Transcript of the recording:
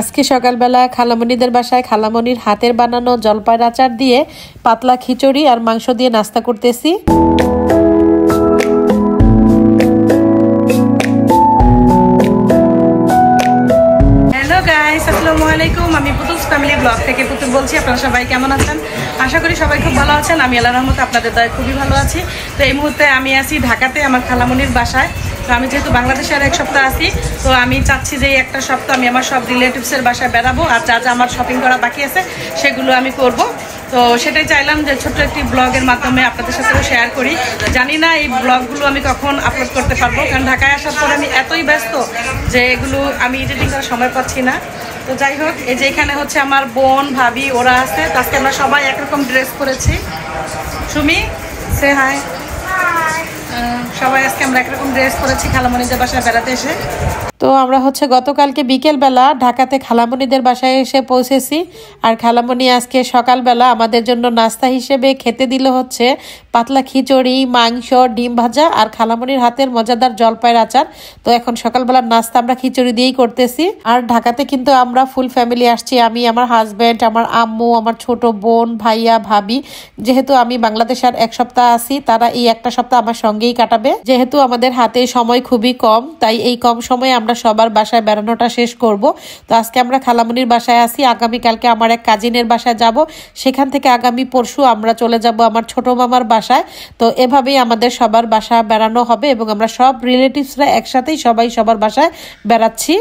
আজকে সকালবেলা খালামণিদের বাসায় খালামণির হাতের বানানো জলপাইয়ের আচার দিয়ে পাতলা খিচুড়ি আর মাংস দিয়ে নাস্তা করতেছি। হ্যালো গাইস, আসসালামু আলাইকুম। আমি পুতুলস ফ্যামিলি ব্লগ থেকে পুতুল বলছি। আপনারা সবাই কেমন আছেন? আশা করি সবাই খুব ভালো আছেন। আমি আল্লাহর রহমতে আপনাদের দয়ায় খুবই ভালো আছি। তো এই মুহূর্তে আমি আছি ঢাকাতে আমার খালামণির বাসায়। তো আমি যেহেতু বাংলাদেশে আর এক সপ্তাহ আছি, তো আমি চাচ্ছি যে একটা সপ্তাহ আমি আমার সব রিলেটিভসের বাসায় বেড়াবো, আর যা যা আমার শপিং করা বাকি আছে সেগুলো আমি করব। তো সেটাই চাইলাম যে ছোট্ট একটি ব্লগের মাধ্যমে আপনাদের সাথেও শেয়ার করি। জানি না এই ব্লগগুলো আমি কখন আপলোড করতে পারবো, কারণ ঢাকায় আসার পর আমি এতই ব্যস্ত যে এগুলো আমি এডিটিং করার সময় পাচ্ছি না। তো যাই হোক, এই যে এখানে হচ্ছে আমার বোন ভাবি ওরা আছে। তো আজকে আমরা সবাই একরকম ড্রেস পরেছি। সুমি সে হাই। সবাই আজকে আমরা একরকম ড্রেস পরেছি খালামণিদের বাসায় বেড়াতে এসে। তো আমরা হচ্ছে গতকালকে বিকেলবেলা ঢাকাতে খালামণিদের বাসায় এসে পৌঁছেছি। আর খালামণি আজকে সকালবেলা আমাদের জন্য নাস্তা হিসেবে খেতে দিল হচ্ছে পাতলা খিচুড়ি, মাংস, ডিম ভাজা আর খালামণির হাতের মজাদার জলপাইয়ের আচার। তো এখন সকালবেলার নাস্তা আমরা খিচুড়ি দিয়েই করতেছি। আর ঢাকাতে কিন্তু আমরা ফুল ফ্যামিলি আসছি। আমি, আমার হাজব্যান্ড, আমার আম্মু, আমার ছোট বোন, ভাইয়া, ভাবি। যেহেতু আমি বাংলাদেশে আর এক সপ্তাহ আছি, তারা এই একটা সপ্তাহ আমার সঙ্গেই কাটাবে। যেহেতু আমাদের হাতে সময় খুবই কম, তাই এই কম সময়ে আমরা সবার বাসায় বেড়ানোটা শেষ করব। তো আজকে আমরা খালামণির বাসায় আছি। আগামীকালকে আমার এক কাজিনের বাসায় যাব। সেখান থেকে আগামী পরশু আমরা চলে যাব আমার ছোট মামার বাসায়। তো এভাবেই আমাদের সবার বাসা বেড়ানো হবে এবং আমরা সব রিলেটিভসরা একসাথেই সবাই সবার বাসায় বেড়াচ্ছি।